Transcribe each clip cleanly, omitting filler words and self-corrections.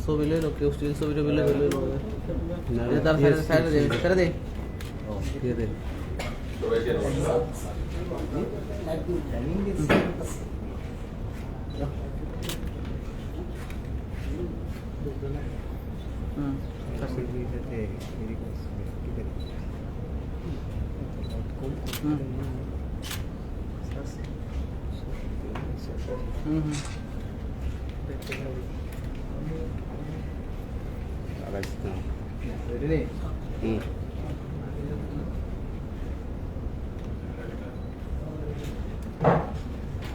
ছবি লই লো কেউ স্টিল ছবিটা বিলে লই লো তার সাইডে দে সাইডে দে দিয়ে দে সবাইকে নমস্কার।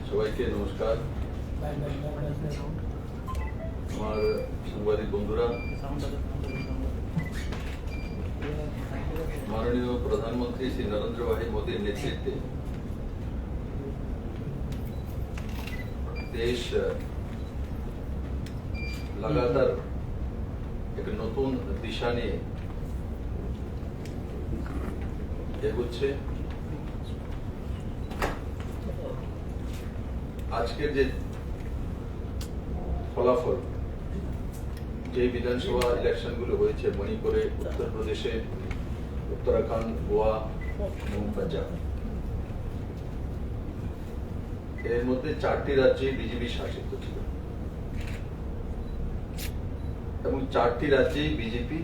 সবাইকে নমস্কার। আমার সাংবাদিক বন্ধুরা, মাননীয় প্রধানমন্ত্রী শ্রী নরেন্দ্র ভাই মোদীর নেতৃত্বে দেশ লাগাতার এক নতুন দিশা নিয়ে এগোচ্ছে। আজকের যে ফলাফল, যে বিধানসভা ইলেকশন গুলো হয়েছে মণিপুরে, উত্তরপ্রদেশে, উত্তরাখণ্ড, গোয়া এবং পাঞ্জাব, এর মধ্যে 4টি রাজ্যে বিজেপি শাসিত ছিল এবং 4টি রাজ্যেই বিজেপি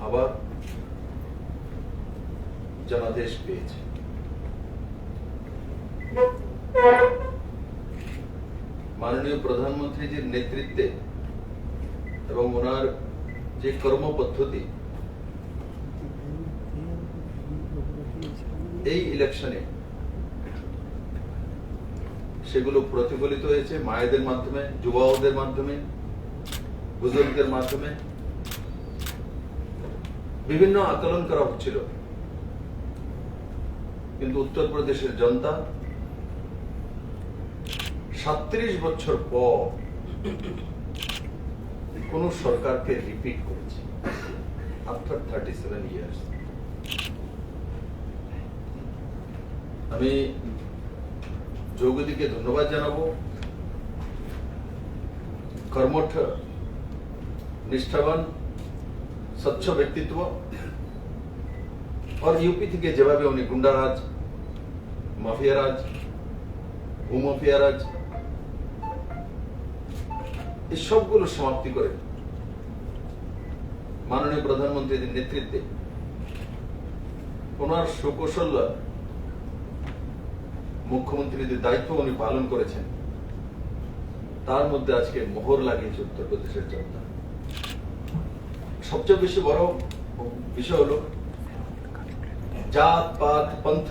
আবার জনাদেশ পেয়েছে। মাননীয় প্রধানমন্ত্রীজির নেতৃত্বে এবং ওনার যে কর্মপদ্ধতি, এই ইলেকশনে সেগুলো প্রতিফলিত হয়েছে মায়েদের মাধ্যমে, যুবকদের মাধ্যমে, বুজুর্গদের মাধ্যমে। বিভিন্ন আকলন করা হচ্ছিল, কিন্তু উত্তরপ্রদেশের জনতা 37 বছর পর কোন সরকারকে রিপিট করেছে। আফটার 37 ইয়ার্স আমি যোগীকে ধন্যবাদ জানাবো। কর্মঠ, নিষ্ঠাবান, স্বচ্ছ ব্যক্তিত্ব। আর ইউপি থেকে যেভাবে উনি গুন্ডারাজ, মাফিয়ারাজ, ভূমাফিয়ারাজ এই সবগুলো সমাপ্তি করে মাননীয় প্রধানমন্ত্রীর নেতৃত্বে ওনার সুকৌশল মুখ্যমন্ত্রীদের দায়িত্ব উনি পালন করেছেন, তার মধ্যে আজকে মোহর লাগিয়েছে উত্তরপ্রদেশের জনতা। সবচেয়ে বেশি বড় বিষয় হলো জাত পাত পন্থ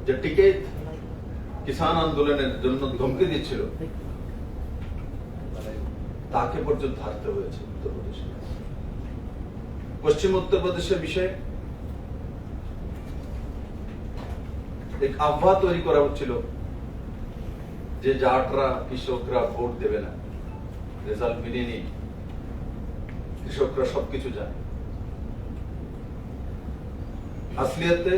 যে টিকেট কিষাণ আন্দোলনের জন্য ধমকি দিচ্ছিল, তাকে পর্যন্ত হারতে হয়েছে উত্তরপ্রদেশে। পশ্চিম উত্তরপ্রদেশের বিষয়ে এক আবহাওয়া তৈরি করা হচ্ছিল যে জাটরা, কৃষকরা ভোট দেবে না, রেজাল্ট মিলেনি, কৃষকরা সবকিছু জানে। আসলিয়াতে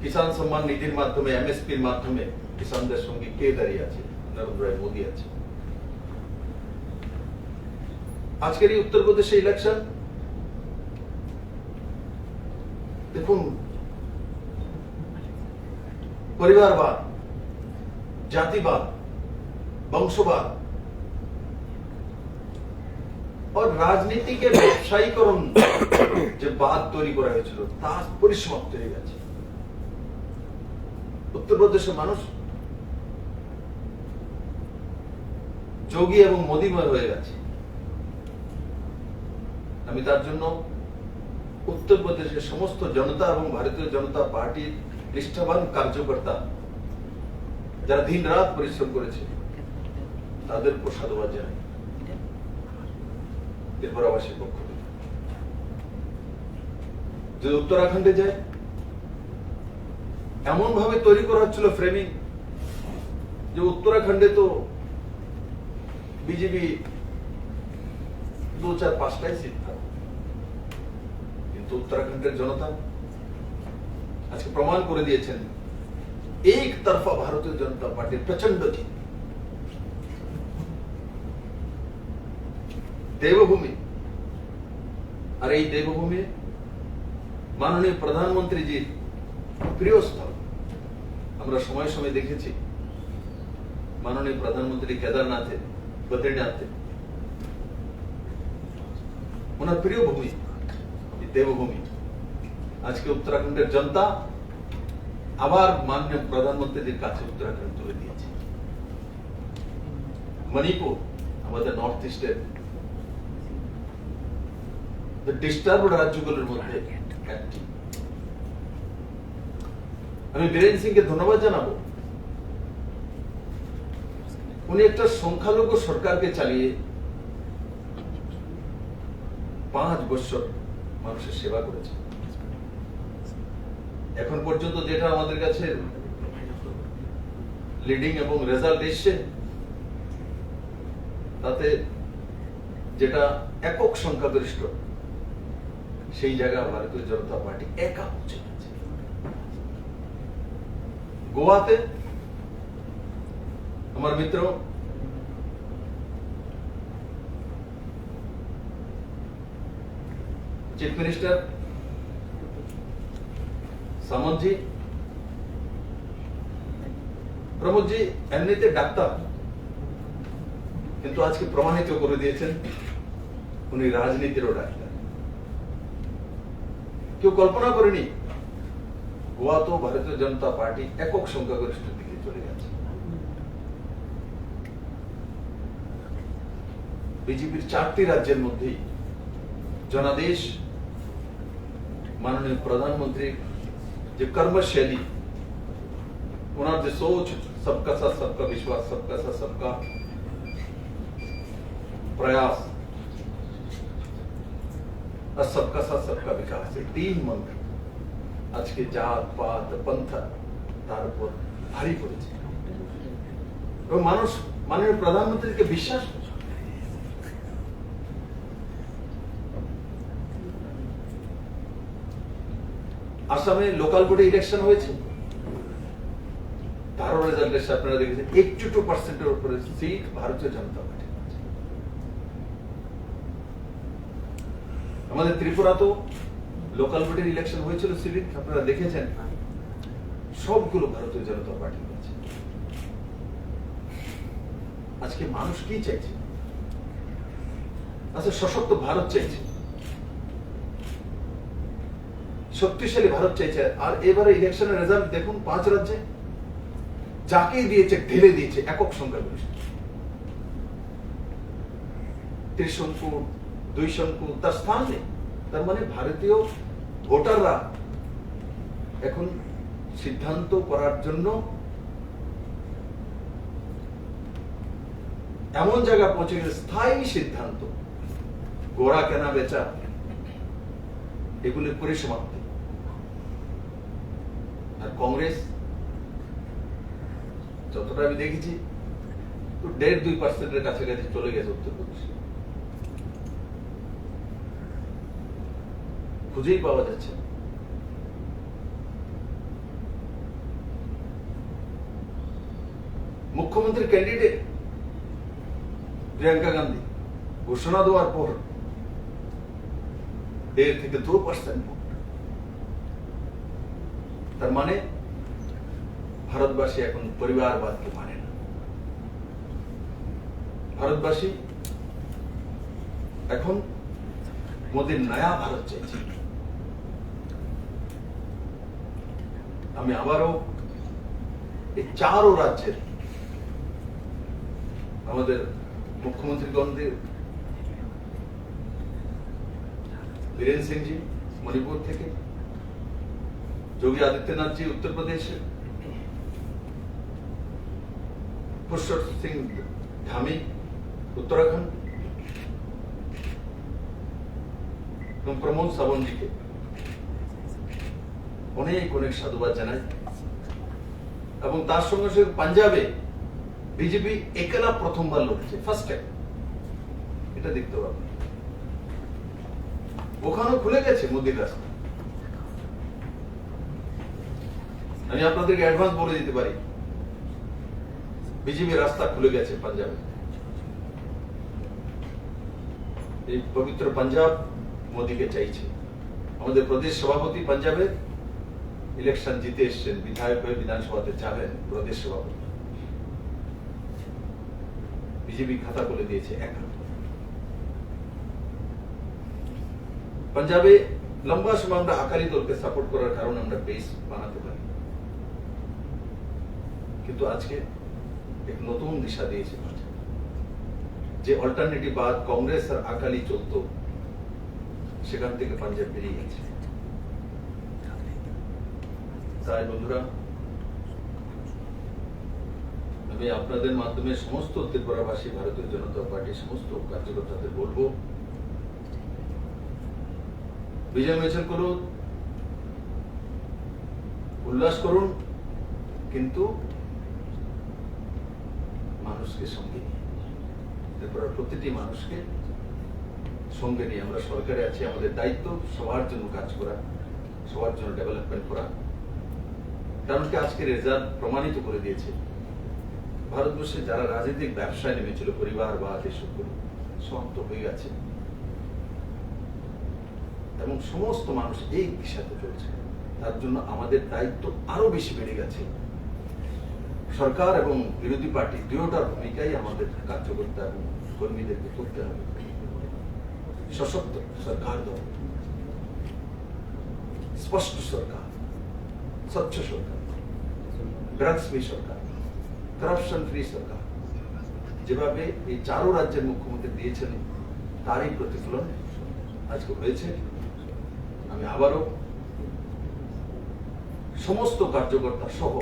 কিষাণ সম্মান নিধির মাধ্যমে, এমএসপির মাধ্যমে কিষাণদের সঙ্গে কে দাঁড়িয়ে আছে? নরেন্দ্র ভাই মোদী আছে। আজকের এই উত্তরপ্রদেশে ইলেকশন দেখুন, পরিবারবাদ, জাতিবাদ, বংশবাদ और राजनीति के ব্যবসায়ীকরণ যে বাদ তৈরি করা হয়েছিল তা পরিসমাপ্ত হয়ে গেছে। উত্তরপ্রদেশের মানুষ যোগী এবং মোদীময় হয়ে গেছে। আমি তার জন্য উত্তরপ্রদেশের সমস্ত জনতা এবং ভারতীয় জনতা পার্টির নিষ্ঠাবান কার্যকর্তা যারা দিন রাত পরিশ্রম করেছে তাদের উপর সাধুবাদ জানাই। ত্রিপুরাবাসীর পক্ষ থেকে যদি উত্তরাখণ্ডে যায়, এমন ভাবে তৈরি করা হচ্ছিল ফ্রেমিং যে উত্তরাখণ্ডে তো বিজেপি 2, 4, 5টাই সিট থাকে, কিন্তু উত্তরাখণ্ডের জনতা আজকে প্রমাণ করে দিয়েছেন एक तरफा भारतीय जनता पार्टी प्रचंड थी। দেবভূমি, আর এই দেবভূমি মাননীয় প্রধানমন্ত্রীজির প্রিয় স্থল। আমরা সময় সময় দেখেছি মাননীয় প্রধানমন্ত্রী কেদারনাথে, বদ্রীনাথে, ওনার প্রিয় ভূমি এই দেবভূমি। আজকে উত্তরাখণ্ডের জনতা আবার মাননীয় প্রধানমন্ত্রীদের কাছে উত্তরাখণ্ড তুলে দিয়েছে। মণিপুর আমাদের নর্থ ইস্টের ডিস্টার্বড রাজ্যগুলোর মধ্যে একটি। আমি বীরেন সিংকে ধন্যবাদ জানাবো, উনি একটা সংখ্যালঘু সরকারকে চালিয়ে 5 বছর মানুষের সেবা করেছে। এখন পর্যন্ত যেটা আমাদের কাছে লিডিং এবং রেজাল্ট এসছে, তাতে যেটা একক সংখ্যাগরিষ্ঠ, সেই জায়গা ভারতীয় জনতা পার্টি একা পৌঁছে গেছে। গোয়াতে আমার মিত্র চিফ মিনিস্টার সামন্তজি, প্রমোদজি এমনিতে ডাক্তার, কিন্তু আজকে প্রমাণিত করে দিয়েছেন উনি রাজনীতিরও ডাক্তার। কেউ কল্পনা করেনি গোয়া তো ভারতীয় জনতা পার্টি একক সংখ্যাগরিষ্ঠের দিকে চলে গেছে। বিজেপির 4টি রাজ্যের মধ্যেই জনাদেশ মাননীয় প্রধানমন্ত্রীর যে কর্মশৈলী, ওনার যে সোচ, सबका साथ सबका विश्वास, सबका साथ सबका प्रयास और सबका साथ सबका विकास, 3 मंत्र আজকে জাত পাত পন্থা তার উপর ভারী পড়েছে এবং মানুষ মাননীয় প্রধানমন্ত্রীকে বিশ্বাস করছে। আসামে লোকাল বডি ইলেকশন হয়েছে, তারও রেজাল্ট এসে আপনারা দেখেছেন 82% উপরে সিট ভারতীয় জনতা পার্টি। আমাদের ত্রিপুরা তো লোকাল বডির ইলেকশন হয়েছিল, সিট আপনারা দেখেছেন, সবগুলো ভারতীয় জনতা পার্টি হয়েছে। আজকে মানুষ কি চাইছে? আচ্ছা, সশক্ত ভারত চাইছে, শক্তিশালী ভারত চাইছে। আর এবারে ইলেকশনের রেজাল্ট দেখুন, 5 রাজ্যে যাকেই দিয়েছে ঢেলে দিয়েছে একক সংখ্যাগরিষ্ঠ। ত্রিশঙ্কু 2 শঙ্কু তার স্থান নেই। তার মানে ভারতীয় ভোটাররা এখন সিদ্ধান্ত করার জন্য এমন জায়গা পৌঁছে গেছে, স্থায়ী সিদ্ধান্ত, গোড়া কেনা বেচা এগুলির পরিসমাপ্তি। আর কংগ্রেস যতটা আমি দেখেছি 1.5-2% কাছাকাছি চলে গেছে উত্তরপ্রদেশে, খুঁজেই পাওয়া যাচ্ছে। মুখ্যমন্ত্রী ক্যান্ডিডেট প্রিয়াঙ্কা গান্ধী ঘোষণা দেওয়ার পর 1.5-2% ভোট। তার মানে ভারতবাসী এখন পরিবারবাদকে মানে না। ভারতবাসী এখন মোদীর নয়া ভারত চাইছে। আমি আবারও এই 4 রাজ্যের আমাদের মুখ্যমন্ত্রীগণদের, বীরেন সিংজি মণিপুর থেকে, যোগী আদিত্যনাথজি উত্তর প্রদেশে, পুষ্কর সিং ধামি উত্তরাখণ্ড এবং প্রমোদ সাবন্তজিকে অনেক অনেক সাধুবাদ জানাই। এবং তার সঙ্গে সঙ্গে পাঞ্জাবে বিজেপি একলা প্রথমবার লড়ছে, ফার্স্ট টাইম, এটা দেখতে পাবেন। ওখানেও খুলে গেছে মোদীর রাস্তা। আমি আপনাদেরকে অ্যাডভান্স বলে দিতে পারি, বিজেপির রাস্তা খুলে গেছে পাঞ্জাবে। এই পবিত্র পাঞ্জাব মোদীকে চাইছে। আমাদের প্রদেশ সভাপতি পাঞ্জাবে ইলেকশন জিতে এসছেন, বিধায়ক হয়ে বিধানসভাতে যাবেন প্রদেশ সভাপতি। বিজেপি খাতা খুলে দিয়েছে একা। পাঞ্জাবে লম্বা সময় আমরা আকালি দলকে সাপোর্ট করার কারণে আমরা বেস বানাতে পারি, কিন্তু আজকে এক নতুন দিশা দিয়েছে যে অল্টারনেটিভ বাদ কংগ্রেস আর আকালি চলতো, সেখান থেকে পাঞ্জাব বেরিয়ে গেছে। তাই বন্ধুরা, আমি আপনাদের মাধ্যমে সমস্ত ত্রিপুরাবাসী ভারতীয় জনতা পার্টির সমস্ত কার্যকর্তাদের বলবো, বিজয় মিছিল করুন, উল্লাস করুন, কিন্তু মানুষকে সঙ্গে নিয়ে, ত্রিপুরার প্রতিটি মানুষকে সঙ্গে নিয়ে আমরা সরকারে আছি। আমাদের দায়িত্ব সবার জন্য কাজ করা, সবার জন্য ডেভেলপমেন্ট করা। কারণ কি আজকে রেজাল্ট প্রমাণিত করে দিয়েছে, ভারতবর্ষে যারা রাজনৈতিক ব্যবসায় নেমেছিল পরিবারবাদ এসবগুলো সমাপ্ত হয়ে গেছে এবং সমস্ত মানুষ এই দিশাতে চলছে। তার জন্য আমাদের দায়িত্ব আরো বেশি বেড়ে গেছে। সরকার এবং বিরোধী পার্টি দুটোটার ভূমিকাই আমাদের কার্যকর্তা এবং কর্মীদেরকে করতে হবে। সশক্ত সরকার দল, স্পষ্ট সরকার, স্বচ্ছ সরকার, ড্রাগস ফ্রি সরকার, করাপশন ফ্রি সরকার, যেভাবে এই চারো রাজ্যের মুখ্যমন্ত্রী দিয়েছেন তারই প্রতিফলন আজকে হয়েছে। আমি আবারও সমস্ত কার্যকর্তা সহ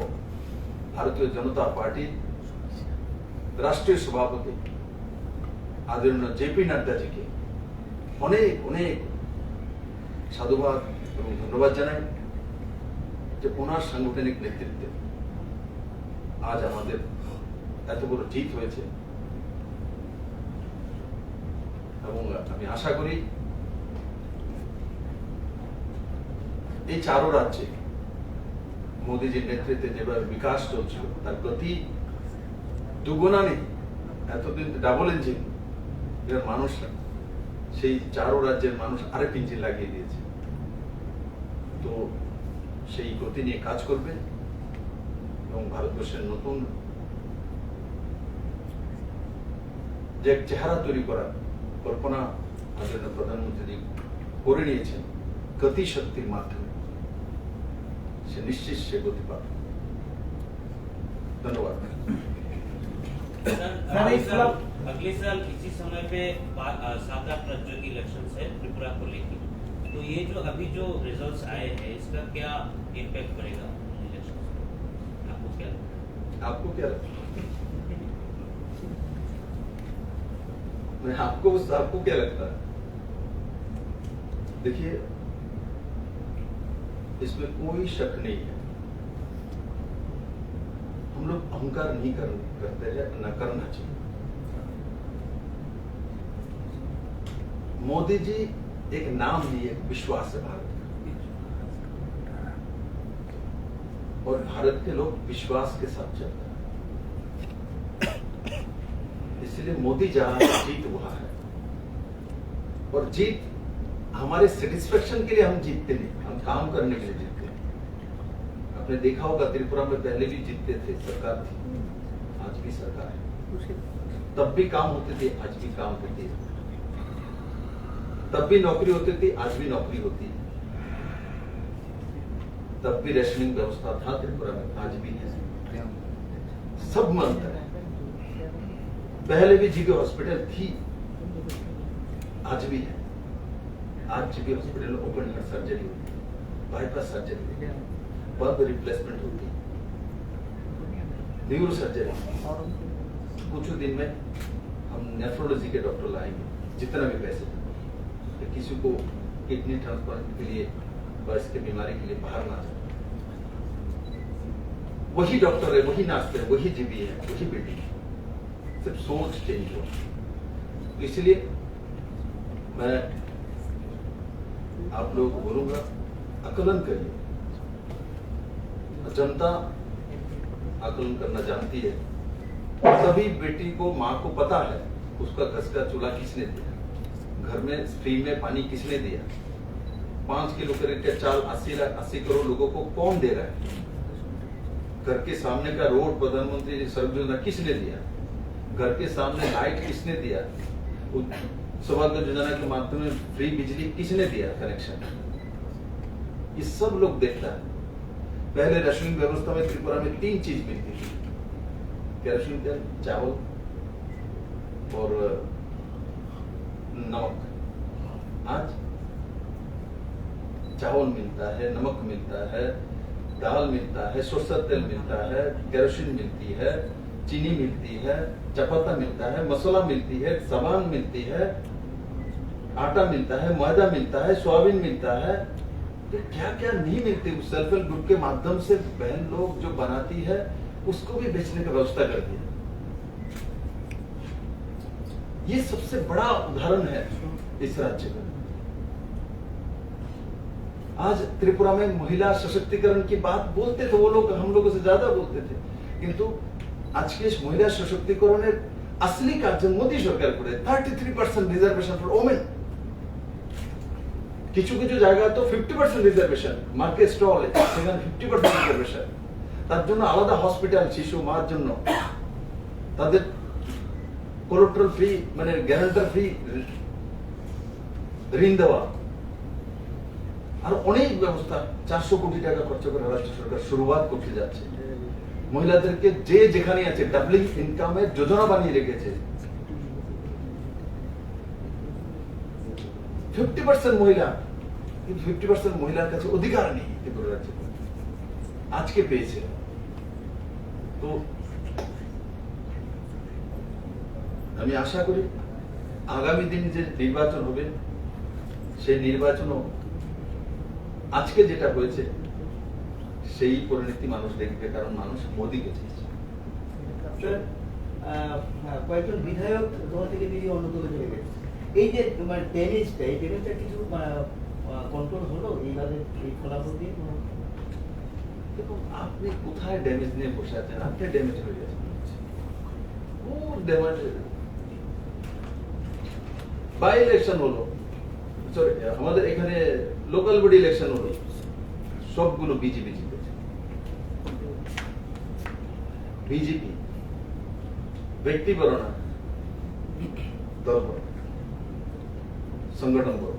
ভারতীয় জনতা পার্টির রাষ্ট্রীয় সভাপতি আদরণীয় জেপি নাড্ডাজিকে অনেক অনেক সাধুবাদ এবং ধন্যবাদ জানাই যে ওনার সাংগঠনিক নেতৃত্বে আজ আমাদের এত বড় জিত হয়েছে। এবং আমি আশা করি এই চারো রাজ্যে মোদীজির নেতৃত্বে যেভাবে বিকাশ চলছিল তার গতি দুগুণা নেই, এতদিন ডাবল ইঞ্জিন মানুষ, সেই চারো রাজ্যের মানুষ আরেক ইঞ্জিন লাগিয়ে দিয়েছে। তো সেই গতি নিয়ে কাজ করবে এবং ভারতবর্ষের নতুন যে চেহারা তৈরি করার কল্পনা আমাদের প্রধানমন্ত্রী করে নিয়েছেন গতি শক্তির মাধ্যমে, সে নিশ্চিত সে গতি পাবে। ধন্যবাদ। अगले साल इसी समय पे 7-8 राज्यों की इलेक्शन है त्रिपुरा को लेकर, तो ये जो अभी जो रिजल्ट्स आए हैं इसका क्या इम्पैक्ट पड़ेगा इलेक्शन? आपको क्या लगता है? आपको क्या लगता है? आपको क्या लगता है? देखिए, इसमें कोई शक नहीं है, हम लोग अहंकार नहीं करते हैं, न करना चाहिए। मोदी जी एक नाम लिए विश्वास है भारत का, और भारत के लोग विश्वास के साथ चलते हैं, इसलिए मोदी जहां जीत वहां है। और जीत हमारे सेटिस्फेक्शन के लिए हम जीतते नहीं, हम काम करने के लिए जीतते हैं। आपने देखा होगा त्रिपुरा में पहले भी जीतते थे, सरकार थी, आज भी सरकार है, तब भी काम होते थे, आज भी काम होते हैं, तब भी नौकरी होती थी, आज भी नौकरी होती है, तब भी रेशनिंग व्यवस्था था त्रिपुरा में, आज भी है, सब में अंतर है। पहले भी जीके हॉस्पिटल थी, आज भी है, आज जीके हॉस्पिटल में ओपन हार्ट सर्जरी होती है, बाईपास सर्जरी होती है, बर्थ रिप्लेसमेंट होती है, न्यूरो सर्जरी। कुछ दिन में हम नेफ्रोलॉजी के डॉक्टर लाएंगे, जितना भी पैसे कि किसी को किडनी ट्रांसप्लांट के लिए या इसके बीमारी के लिए बाहर ना जाए, वही डॉक्टर है, वही नाचते हैं, वही जीबी है, वही बेटी है, सिर्फ सोच चेंज हो। इसलिए मैं आप लोगों को बोलूंगा, आकलन करिए। जनता आकलन करना जानती है। सभी बेटी को, माँ को पता है उसका घस का चूल्हा किसने दिया, घर में फ्री में पानी किसने दिया? 5 किलो करीब का चाल 80 करोड़ लोगों को कौन दे रहा है? घर के सामने का रोड प्रधानमंत्री सड़क योजना किसने दिया? घर के सामने लाइट किसने दिया? सौभाग्य योजना के माध्यम में फ्री बिजली किसने दिया कनेक्शन? ये सब लोग देखता है। पहले राशनिंग व्यवस्था में त्रिपुरा में 3 चीज मिलती थी, केरोसिन तेल, चावल और नमक। आज चावल मिलता है, नमक मिलता है, दाल मिलता है, सरसों तेल मिलता है, केरोसिन मिलती है, चीनी मिलती है, चपाता मिलता है, मसाला मिलती है, सामान मिलती है, आटा मिलता है, मैदा मिलता है, सोयाबीन मिलता है। तो क्या क्या नहीं मिलती? सेल्फ हेल्प ग्रुप के माध्यम से बहन लोग जो बनाती है उसको भी बेचने की व्यवस्था करती है। ये सबसे बड़ा उदाहरण है इस राज्य का। आज त्रिपुरा में महिला सशक्तिकरण की बात बोलते थे वो लोग, हम लोगों से ज्यादा बोलते थे, किंतु आज के इस महिला सशक्तिकरण असली कार्य मोदी सरकार करे। 33% रिजर्वेशन फॉर वुमेन, কিছু কিছু জায়গা তো 50% রিজার্ভেশন, মার্কেট স্টল সেখানে 50% রিজার্ভেশন। তার জন্য আলাদা হসপিটাল শিশু মার জন্য, তাদের কোলাটারাল ফ্রি মানে গ্যারান্টার ফ্রি ঋণ দেওয়া, আর অনেক ব্যবস্থা 400 কোটি টাকা খরচ করে রাষ্ট্র সরকার শুরুয়াত করতে যাচ্ছে। মহিলাদেরকে যে যেখানে আছে ডাবলিং ইনকামের যোজনা বানিয়ে রেখেছে। 50% মহিলা, কিন্তু 50% মহিলার কাছে অধিকার নেই ত্রিপুরা রাজ্যে, আজকে পেয়েছে। তো আমি আশা করি আগামী দিন যে নির্বাচন হবে সেই নির্বাচনও আজকে যেটা হয়েছে সেই পরিণতি মানুষ দেখবে, কারণ মানুষ মোদিকে চেয়েছে। কয়েকজন বিধায়ক দল থেকে বেরিয়ে অন্য দলে চলে গেছে। এই যে তোমার ড্যামেজটা, এই ড্যামেজটা কিছু কন্ট্রোল হলো এইভাবে এই ফলাফল দিয়ে? দেখুন আপনি কোথায় ড্যামেজ নিয়ে বসে আছেন? আপনি ড্যামেজ হয়ে গেছেন। ও ড্যামেজ বাই ইলেকশন হলো, সরি আমাদের এখানে লোকাল বডি ইলেকশন হলো, সবগুলো বিজেপি জিতেছে। বিজেপি ব্যক্তি বড় না, দল বড়, সংগঠন বড়।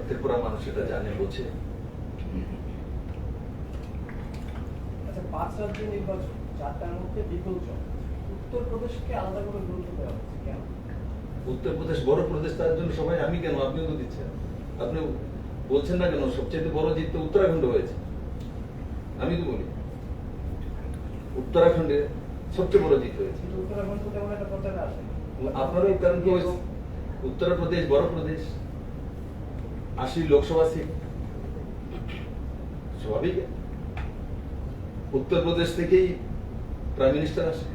ত্রিপুরা মানুষ এটা জানে, বোঝে। আচ্ছা, 5 রাজ্যের নির্বাচন, 4টার মধ্যে বিপুল জয়। উত্তরপ্রদেশকে আলাদা করে গুরুত্ব দেওয়া হচ্ছে কেন? উত্তরপ্রদেশ বড় প্রদেশ, তার জন্য সবাই আমি কেন, আপনিও তো দিচ্ছেন। আপনি বলছেন না কেন সবচেয়ে বড় জিত তো উত্তরাখণ্ড হয়েছে? আমি তো বলি উত্তরাখণ্ডে সবচেয়ে বড় জিত হয়েছে। উত্তরাখণ্ড তেমন একটা প্রচারে আসে আপনারও, কারণ কি উত্তরপ্রদেশ বড় প্রদেশ, 80 লোকসভা সিট, স্বাভাবিক। উত্তরপ্রদেশ থেকেই প্রাইম মিনিস্টার আসে,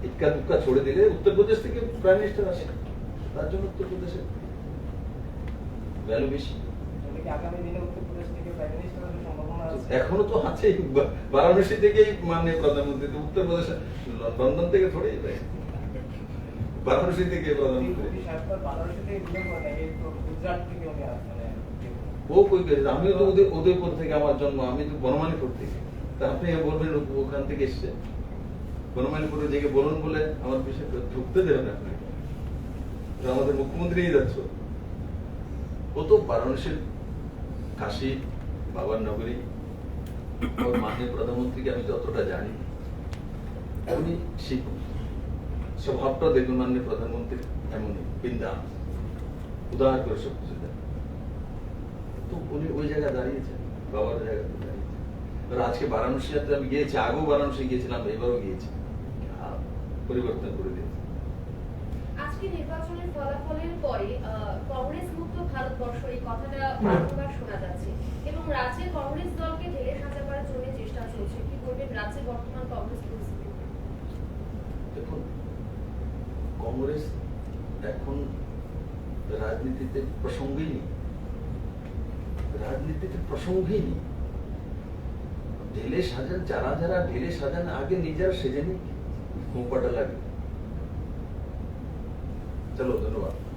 ইক্কা দুক্কা ছোড়ে দিলে উত্তরপ্রদেশ থেকে প্রাইম মিনিস্টার আসে, তার জন্য উত্তরপ্রদেশের ভ্যালু বেশি। আগামী দিনে উত্তরপ্রদেশ থেকে প্রাইম মিনিস্টার হওয়ার সম্ভাবনা আছে? এখনো তো আছে, বারাণসী থেকেই মাননীয় প্রধানমন্ত্রী, উত্তরপ্রদেশ লন্ডন থেকে থোড়ে যায়, বারাণসী থেকে প্রধানমন্ত্রী। ও কই গেছে? আমিও তো উদয়পুর থেকে আমার জন্ম, আমি তো বনমালীপুর থেকে। তা আপনি বলবেন ওখান থেকে এসছে, বনমালীপুরে জেগে বলুন বলে আমার বিষয় ঢুকতে দেবেন আপনি? আমাদের মুখ্যমন্ত্রী যাচ্ছ, ও তো বারাণসীর কাশী বাবার নগরী। ওর মাননীয় প্রধানমন্ত্রীকে আমি যতটা জানি উনি শিখুন, স্বভাবটা দেখুন মাননীয় প্রধানমন্ত্রী এমনই বিন্দাস, উদার করে সবকিছু দেন। তো উনি ওই জায়গায় দাঁড়িয়েছেন, বাবার জায়গাতে দাঁড়িয়েছেন। আজকে বারাণসী যাত্রা আমি গিয়েছি, আগেও বারাণসী গিয়েছিলাম, এবারও গিয়েছি, পরিবর্তন করে দিয়েছে। আজকে নির্বাচনের ফলাফলের পরে কংগ্রেস মুক্ত ভারতবর্ষ এই কথাটা বারবার শোনা যাচ্ছে এবং রাজ্যে কংগ্রেস দলকে ঢেলে সাজা করার জন্য চেষ্টা চলছে। কি করবেন রাজ্যে বর্তমান কংগ্রেস পরিস্থিতি? দেখুন কংগ্রেস এখন রাজনীতিতে প্রসঙ্গই নেই, রাজনীতিতে প্রসঙ্গই নেই। ঢেলে সাজান যারা যারা ঢেলে সাজান, আগে নিজেরা সেজে নিক, খোঁপাটা লাগে। চলো ধন্যবাদ।